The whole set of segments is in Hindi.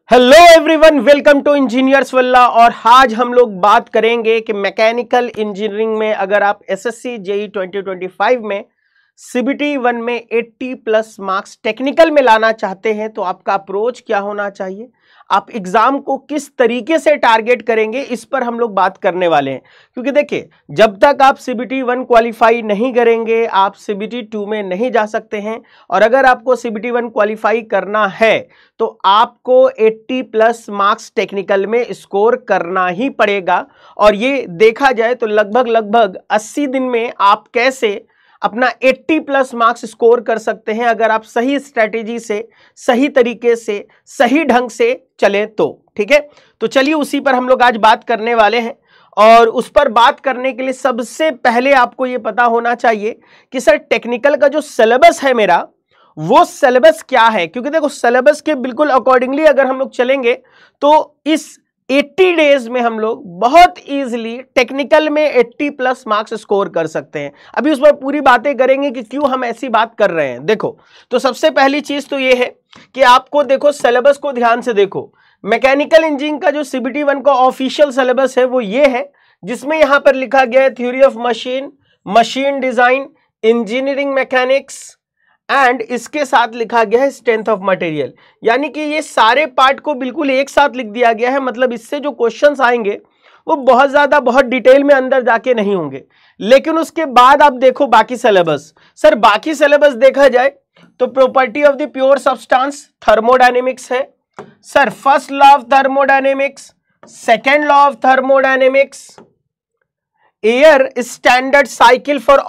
Hello everyone, welcome to Engineers Wallah. और आज हम लोग बात करेंगे कि मैकेनिकल इंजीनियरिंग में अगर आप एसएससी जेई 2025 में सीबीटी 1 में 80 प्लस मार्क्स टेक्निकल में लाना चाहते हैं तो आपका अप्रोच क्या होना चाहिए, आप एग्जाम को किस तरीके से टारगेट करेंगे, इस पर हम लोग बात करने वाले हैं। क्योंकि देखिए, जब तक आप सीबीटी 1 क्वालिफाई नहीं करेंगे आप सीबीटी 2 में नहीं जा सकते हैं। और अगर आपको सीबीटी 1 क्वालिफाई करना है तो आपको 80 प्लस मार्क्स टेक्निकल में स्कोर करना ही पड़ेगा। और ये देखा जाए तो लगभग 80 दिन में आप कैसे अपना 80 प्लस मार्क्स स्कोर कर सकते हैं अगर आप सही स्ट्रेटेजी से, सही तरीके से, सही ढंग से चले तो। ठीक है, तो चलिए उसी पर हम लोग आज बात करने वाले हैं। और उस पर बात करने के लिए सबसे पहले आपको यह पता होना चाहिए कि सर टेक्निकल का जो सिलेबस है मेरा, वो सिलेबस क्या है। क्योंकि देखो, सिलेबस के बिल्कुल अकॉर्डिंगली अगर हम लोग चलेंगे तो इस 80 डेज में हम लोग बहुत इजीली टेक्निकल में 80 प्लस मार्क्स स्कोर कर सकते हैं। अभी उस पर पूरी बातें करेंगे कि क्यों हम ऐसी बात कर रहे हैं। देखो, तो सबसे पहली चीज तो ये है कि आपको देखो, सिलेबस को ध्यान से देखो। मैकेनिकल इंजीनियरिंग का जो सीबीटी 1 का ऑफिशियल सिलेबस है वो ये है, जिसमें यहां पर लिखा गया है theory of machine, machine design, engineering mechanics and इसके साथ लिखा गया है स्ट्रेंथ ऑफ मटेरियल। यानी कि ये सारे पार्ट को बिल्कुल एक साथ लिख दिया गया है। मतलब इससे जो क्वेश्चंस आएंगे वो बहुत ज्यादा, बहुत डिटेल में अंदर जाके नहीं होंगे। लेकिन उसके बाद आप देखो बाकी सिलेबस। सर बाकी सिलेबस देखा जाए तो property of the pure substance thermodynamics है। Sir first law of thermodynamics, second law of thermodynamics, air standard cycle for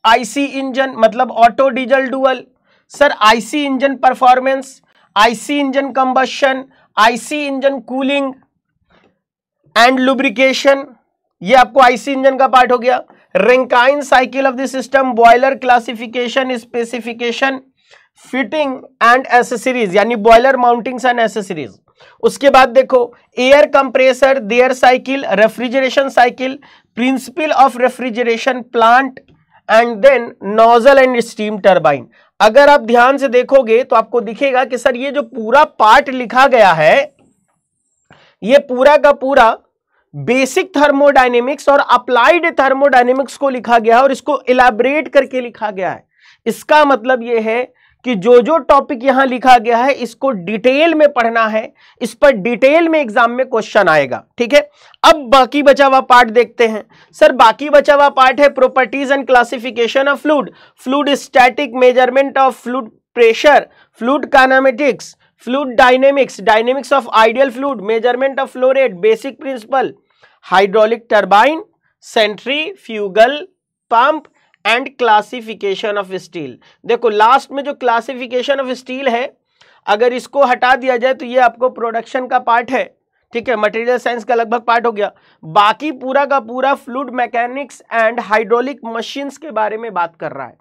IC engine मतलब auto diesel dual. Sir IC engine performance, IC engine combustion, IC engine cooling and lubrication, ये आपको आईसी इंजन का पार्ट हो गया। Rankine cycle of the system, boiler classification, specification, fitting and accessories यानी बॉयलर माउंटिंग्स एंड एसेसरीज। उसके बाद देखो air compressor, their cycle, refrigeration cycle, principle of refrigeration plant and then nozzle and steam turbine. अगर आप ध्यान से देखोगे तो आपको दिखेगा कि सर ये जो पूरा पार्ट लिखा गया है ये पूरा का पूरा बेसिक थर्मोडायनेमिक्स और अप्लाइड थर्मोडायनेमिक्स को लिखा गया है और इसको इलैबोरेट करके लिखा गया है। इसका मतलब यह है कि जो जो टॉपिक यहां लिखा गया है इसको डिटेल में पढ़ना है, इस पर डिटेल में एग्जाम में क्वेश्चन आएगा। ठीक है, अब बाकी बचा हुआ पार्ट देखते हैं। सर बाकी बचा हुआ पार्ट है properties and classification of fluid, fluid static, measurement of fluid pressure, fluid kinematics, fluid dynamics, dynamics of ideal fluid, measurement of flow rate, basic principle, hydraulic turbine, centrifugal pump and classification of steel. देखो लास्ट में जो क्लासिफिकेशन ऑफ स्टील है, अगर इसको हटा दिया जाए तो ये आपको प्रोडक्शन का पार्ट है। ठीक है, मटेरियल साइंस का लगभग पार्ट हो गया। बाकी पूरा का पूरा fluid mechanics and hydraulic machines के बारे में बात कर रहा है।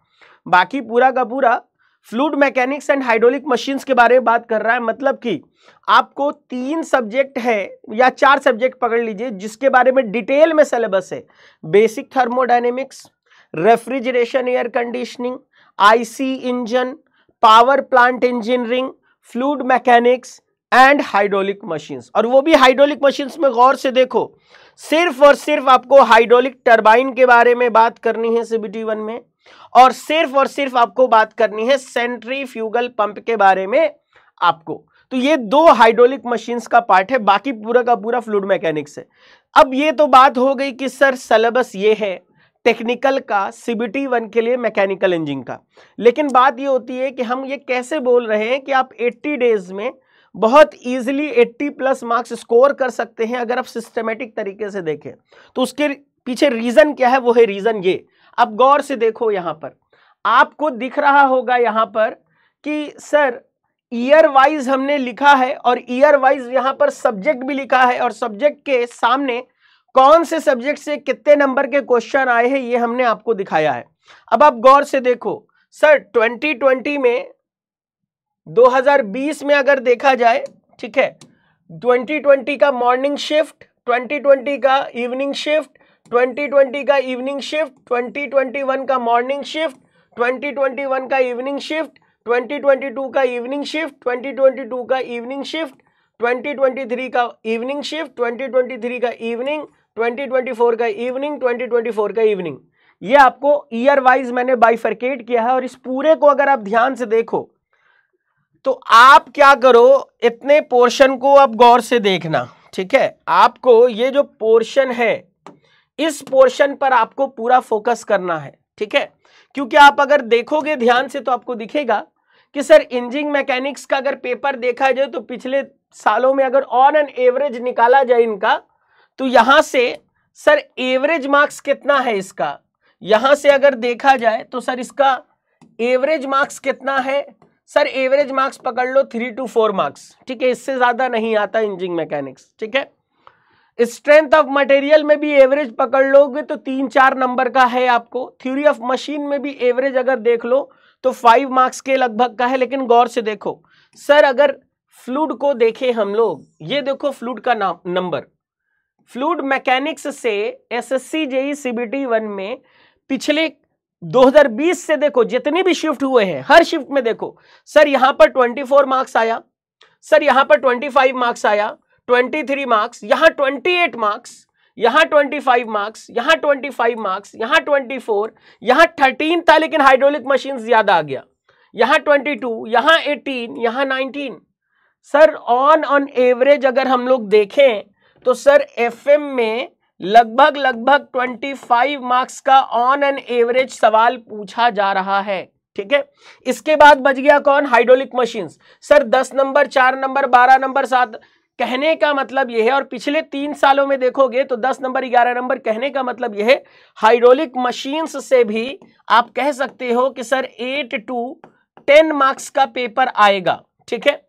बाकी पूरा का पूरा fluid mechanics and hydraulic machines के बारे में बात कर रहा है। मतलब कि आपको 3 सब्जेक्ट है या 4 सब्जेक्ट पकड़ लीजिए जिसके बारे में डिटेल में सिलेबस है। Basic thermodynamics, refrigeration air conditioning, IC engine, power plant engineering, fluid mechanics and hydraulic machines. और वो भी हाइड्रोलिक मशीन्स में गौर से देखो, सिर्फ और सिर्फ आपको हाइड्रोलिक टरबाइन के बारे में बात करनी है सीबीटी 1 में, और सिर्फ आपको बात करनी है सेंट्रीफ्यूगल पंप के बारे में आपको। तो ये 2 हाइड्रोलिक मशीन्स का पार्ट है, बाकी पूरा का पूरा फ्लूइड मैकेनिक्स है। अब ये तो बात हो गई कि सर सिलेबस ये है टेक्निकल का सीबीटी 1 के लिए मैकेनिकल इंजीनियरिंग का। लेकिन बात ये होती है कि हम ये कैसे बोल रहे हैं कि आप 80 डेज में बहुत इजीली 80 प्लस मार्क्स स्कोर कर सकते हैं अगर आप सिस्टमेटिक तरीके से देखें। तो उसके पीछे रीजन क्या है, वो है रीजन ये। अब गौर से देखो, यहां पर आपको दिख रहा होगा यहां पर कि सर ईयर वाइज हमने लिखा है और ईयर वाइज यहां पर सब्जेक्ट भी लिखा है और सब्जेक्ट के सामने कौन से सब्जेक्ट से कितने नंबर के क्वेश्चन आए हैं ये हमने आपको दिखाया है। अब आप गौर से देखो, सर 2020 में 2020 में अगर देखा जाए, ठीक है, 2020 का मॉर्निंग शिफ्ट, 2020 का इवनिंग शिफ्ट, 2020 का इवनिंग शिफ्ट, 2021 का मॉर्निंग शिफ्ट, 2021 का इवनिंग शिफ्ट, 2022 का इवनिंग शिफ्ट, 2022 का इवनिंग शिफ्ट, 2023 का इवनिंग शिफ्ट, 2023 का इवनिंग, 2024 का इवनिंग, 2024 का इवनिंग। ये आपको ईयर वाइज मैंने बाइफरकेट किया है। और इस पूरे को अगर आप ध्यान से देखो तो आप क्या करो, इतने पोर्शन को अब गौर से देखना, ठीक है। आपको ये जो पोर्शन है, इस पोर्शन पर आपको पूरा फोकस करना है, ठीक है। क्योंकि आप अगर देखोगे ध्यान से तो आपको दिखेगा कि सर इंजीनियरिंग मैकेनिक्स का अगर पेपर देखा जाए तो पिछले सालों में अगर ऑन एन एवरेज निकाला जाए इनका, तो यहां से सर एवरेज मार्क्स कितना है इसका, यहां से अगर देखा जाए तो सर इसका एवरेज मार्क्स कितना है, सर एवरेज मार्क्स पकड़ लो 3 to 4 मार्क्स, ठीक है। इससे ज्यादा नहीं आता इंजीनियरिंग मैकेनिक्स, ठीक है। स्ट्रेंथ ऑफ मटेरियल में भी एवरेज पकड़ लोगे तो 3-4 नंबर का है आपको। थ्योरी ऑफ मशीन में भी एवरेज अगर देख लो तो 5 मार्क्स के लगभग का है। लेकिन गौर से देखो सर, अगर फ्लूइड को देखें हम लोग, ये देखो फ्लूइड का नंबर, फ्लूइड मैकेनिक्स से एसएससी जेई सीबीटी 1 में पिछले 2020 से देखो जितनी भी शिफ्ट हुए हैं, हर शिफ्ट में देखो सर यहां पर 24 मार्क्स आया, सर यहां पर 25 मार्क्स आया, 23 मार्क्स, यहां 28 मार्क्स, यहां 25 मार्क्स, यहां 25 मार्क्स, यहां 24, यहां 13 था लेकिन हाइड्रोलिक मशीन ज्यादा आ गया, यहां 22, यहां 18, यहां 19। सर ऑन एवरेज अगर हम लोग देखें तो सर एफएम में लगभग 25 मार्क्स का ऑन एन एवरेज सवाल पूछा जा रहा है, ठीक है। इसके बाद बच गया कौन, hydraulic machines. Sir 10 number, 4 number, 12 number, 7, कहने का मतलब यह है, और पिछले 3 सालों में देखोगे तो 10 नंबर, 11 नंबर, कहने का मतलब यह है हाइड्रोलिक मशीन्स से भी आप कह सकते हो कि सर 8 to 10 मार्क्स का पेपर आएगा, ठीक है।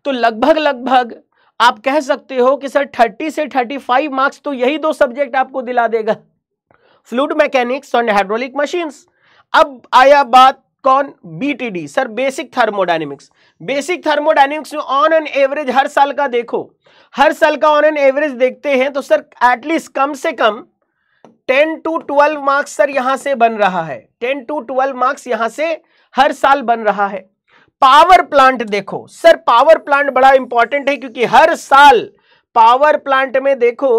तो लगभग आप कह सकते हो कि सर 30 से 35 मार्क्स तो यही 2 सब्जेक्ट आपको दिला देगा, फ्लूइड मैकेनिक्स और हाइड्रोलिक मशीन्स। अब आया बात कौन, BTD, sir basic thermodynamics. Basic thermodynamics में ऑन एन एवरेज हर साल का देखो, हर साल का ऑन एन एवरेज देखते हैं तो सर एटलीस्ट कम से कम 10 to 12 मार्क्स सर यहां से बन रहा है, 10 to 12 मार्क्स यहां से हर साल बन रहा है। पावर प्लांट देखो सर, पावर प्लांट बड़ा इंपॉर्टेंट है क्योंकि हर साल पावर प्लांट में देखो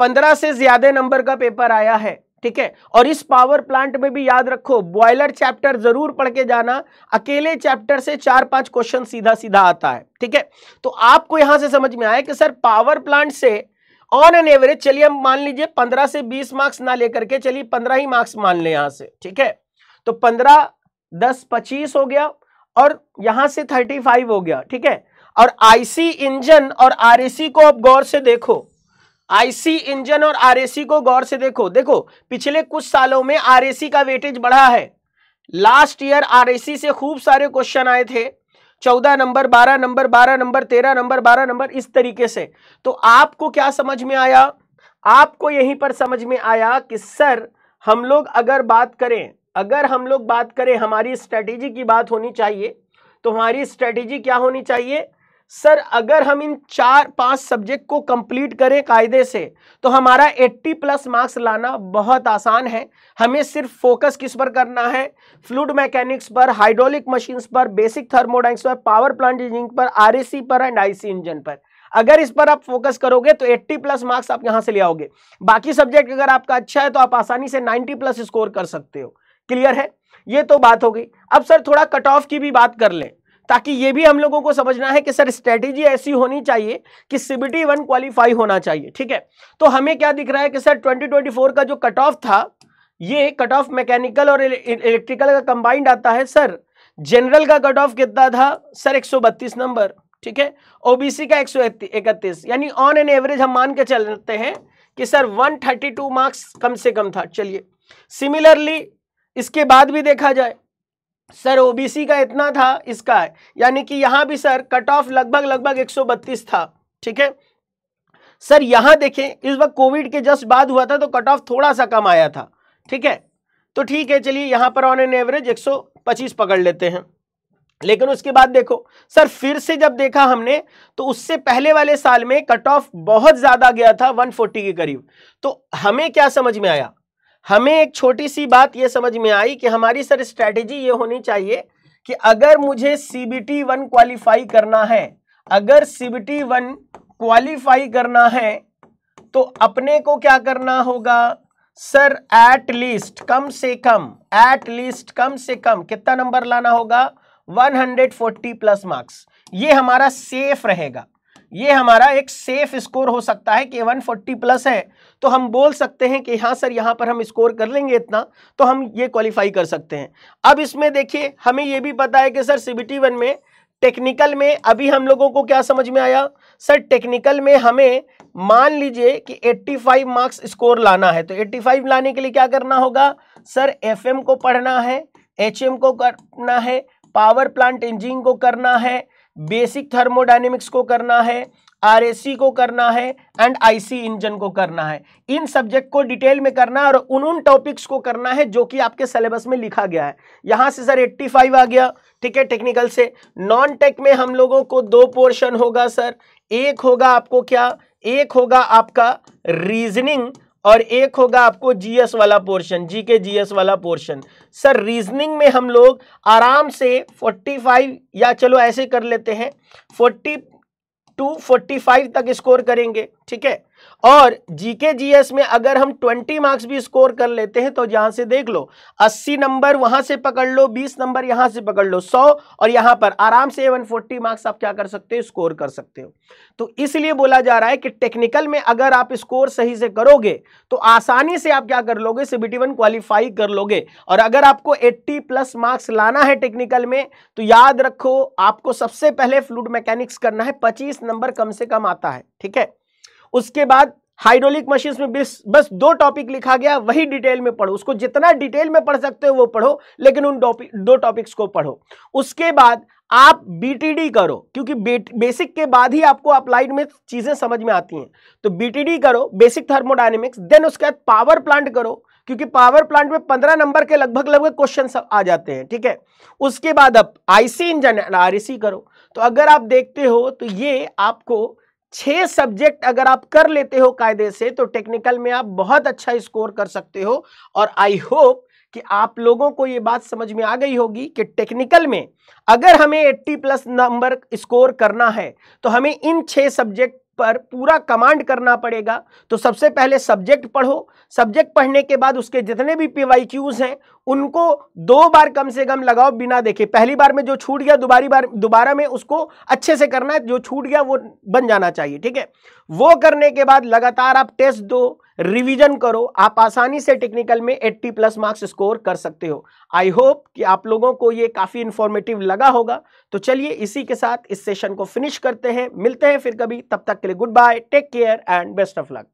15 से ज्यादा नंबर का पेपर आया है, ठीक है। और इस पावर प्लांट में भी याद रखो बॉयलर चैप्टर जरूर पढ़ के जाना, अकेले चैप्टर से 4-5 क्वेश्चन सीधा सीधा आता है, ठीक है। तो आपको यहां से समझ में आया कि सर पावर प्लांट से ऑन एन एवरेज, चलिए हम मान लीजिए 15 से 20 मार्क्स ना लेकर के चलिए 15 ही मार्क्स मान ले यहां से, ठीक है। तो 15, 10, 25 हो गया और यहां से 35 हो गया, ठीक है। और आईसी इंजन और आरएसी को अब गौर से देखो, आईसी इंजन और आरएसी को गौर से देखो। देखो पिछले कुछ सालों में आरएसी का वेटेज बढ़ा है। लास्ट ईयर आरएसी से खूब सारे क्वेश्चन आए थे, 14 number, 12 number, 12 number, 13 number, 12 number, इस तरीके से। तो आपको क्या समझ में आया, आपको यहीं पर समझ में आया कि सर हम लोग अगर बात करें, हमारी स्ट्रेटेजी की बात होनी चाहिए। तो हमारी स्ट्रेटेजी क्या होनी चाहिए सर, अगर हम इन 4-5 सब्जेक्ट को कंप्लीट करें कायदे से तो हमारा 80+ मार्क्स लाना बहुत आसान है। हमें सिर्फ फोकस किस पर करना है, फ्लूइड मैकेनिक्स पर, हाइड्रोलिक मशीन्स पर, बेसिक थर्मोडायनेमिक्स पर, पावर प्लांट इंजीनियरिंग पर, आरएसी पर एंड आईसी इंजन पर। अगर इस पर आप फोकस करोगे तो 80+ मार्क्स आप यहां से ले आओगे। बाकी सब्जेक्ट अगर आपका अच्छा है तो आप आसानी से 90+ स्कोर कर सकते हो। क्लियर है, ये तो बात हो गई। अब सर थोड़ा कट ऑफ की भी बात कर लें, ताकि ये भी हम लोगों को समझना है कि सर स्ट्रेटेजी ऐसी होनी चाहिए कि सीबीटी 1 क्वालिफाई होना चाहिए, ठीक है। तो हमें क्या दिख रहा है कि सर 2024 का जो कट ऑफ था, ये कट ऑफ मैकेनिकल और इलेक्ट्रिकल का कंबाइंड आता है। सर जनरल का कट ऑफ कितना था सर 132 नंबर, ठीक है। ओबीसी का 131, यानी ऑन एन एवरेज हम मान के चलते हैं कि सर 132 मार्क्स कम से कम था। चलिए सिमिलरली इसके बाद भी देखा जाए, सर ओबीसी का इतना था, इसका है, यानी कि यहां भी सर कट ऑफ लगभग 132 था, ठीक है। सर यहां देखें इस वक्त कोविड के जस्ट बाद हुआ था तो कट ऑफ थोड़ा सा कम आया था, ठीक है। तो ठीक है, चलिए यहां पर ऑन एन एवरेज 125 पकड़ लेते हैं। लेकिन उसके बाद देखो सर फिर से जब देखा हमने तो उससे पहले वाले साल में कट ऑफ बहुत ज्यादा गया था, 140 के करीब। तो हमें क्या समझ में आया, हमें एक छोटी सी बात यह समझ में आई कि हमारी सर स्ट्रैटेजी ये होनी चाहिए कि अगर मुझे सीबीटी 1 क्वालिफाई करना है, अगर CBT 1 क्वालिफाई करना है तो अपने को क्या करना होगा सर, एट लीस्ट कम से कम कितना नंबर लाना होगा 140 प्लस मार्क्स। ये हमारा सेफ रहेगा, ये हमारा एक सेफ स्कोर हो सकता है कि 140 प्लस है तो हम बोल सकते हैं कि हाँ सर यहां पर हम स्कोर कर लेंगे इतना तो हम ये क्वालिफाई कर सकते हैं। अब इसमें देखिए हमें ये भी पता है कि सर CBT 1 में टेक्निकल में अभी हम लोगों को क्या समझ में आया सर, टेक्निकल में हमें मान लीजिए कि 85 मार्क्स स्कोर लाना है तो 85 लाने के लिए क्या करना होगा सर, FM को पढ़ना है, HM को करना है, पावर प्लांट इंजीनियरिंग को करना है, बेसिक थर्मोडायनेमिक्स को करना है, RAC को करना है एंड IC इंजन को करना है। इन सब्जेक्ट को डिटेल में करना है और उन टॉपिक्स को करना है जो कि आपके सिलेबस में लिखा गया है। यहां से सर 85 आ गया, ठीक है। टेक्निकल से नॉन टेक में हम लोगों को 2 पोर्शन होगा सर, एक होगा आपको क्या, एक होगा आपका रीजनिंग और एक होगा आपको GS वाला पोर्शन, GK GS वाला पोर्शन। सर रीजनिंग में हम लोग आराम से 45 या चलो ऐसे कर लेते हैं 40 to 45 तक स्कोर करेंगे, ठीक है। और GK GS में अगर हम 20 मार्क्स भी स्कोर कर लेते हैं तो यहां से देख लो 80 नंबर वहां से पकड़ लो, 20 नंबर यहां से पकड़ लो, 100 और यहां पर आराम से 140 मार्क्स आप क्या कर सकते हो, स्कोर कर सकते हो। तो इसलिए बोला जा रहा है कि टेक्निकल में अगर आप स्कोर सही से करोगे तो आसानी से आप क्या कर लोगे, CBT 1 क्वालिफाई कर लोगे। और अगर आपको 80 प्लस मार्क्स लाना है टेक्निकल में तो याद रखो आपको सबसे पहले फ्लूइड मैकेनिक्स करना है, 25 नंबर कम से कम आता है, ठीक है। उसके बाद हाइड्रोलिक मशीन में बस 2 टॉपिक लिखा गया, वही डिटेल में पढ़ो, उसको जितना डिटेल में पढ़ सकते हो वो पढ़ो, लेकिन उन 2 टॉपिक्स को पढ़ो। उसके बाद आप BTD करो, क्योंकि बेसिक के बाद ही आपको अप्लाइड में चीजें समझ में आती हैं। तो BTD करो, बेसिक थर्मोडायनेमिक्स, देन उसके बाद पावर प्लांट करो, क्योंकि पावर प्लांट में 15 नंबर के लगभग क्वेश्चन आ जाते हैं, ठीक है। उसके बाद अब IC इंजन RAC करो। तो अगर आप देखते हो तो ये आपको 6 सब्जेक्ट अगर आप कर लेते हो कायदे से तो टेक्निकल में आप बहुत अच्छा स्कोर कर सकते हो। और आई होप कि आप लोगों को ये बात समझ में आ गई होगी कि टेक्निकल में अगर हमें 80 प्लस नंबर स्कोर करना है तो हमें इन 6 सब्जेक्ट पर पूरा कमांड करना पड़ेगा। तो सबसे पहले सब्जेक्ट पढ़ो, सब्जेक्ट पढ़ने के बाद उसके जितने भी PYQs हैं उनको 2 बार कम से कम लगाओ बिना देखे। पहली बार में जो छूट गया दोबारा में उसको अच्छे से करना है, जो छूट गया वो बन जाना चाहिए, ठीक है। वो करने के बाद लगातार आप टेस्ट दो, रिवीजन करो, आप आसानी से टेक्निकल में 80 प्लस मार्क्स स्कोर कर सकते हो। आई होप कि आप लोगों को ये काफी इंफॉर्मेटिव लगा होगा। तो चलिए इसी के साथ इस सेशन को फिनिश करते हैं, मिलते हैं फिर कभी, तब तक के लिए goodbye, take care and best of luck.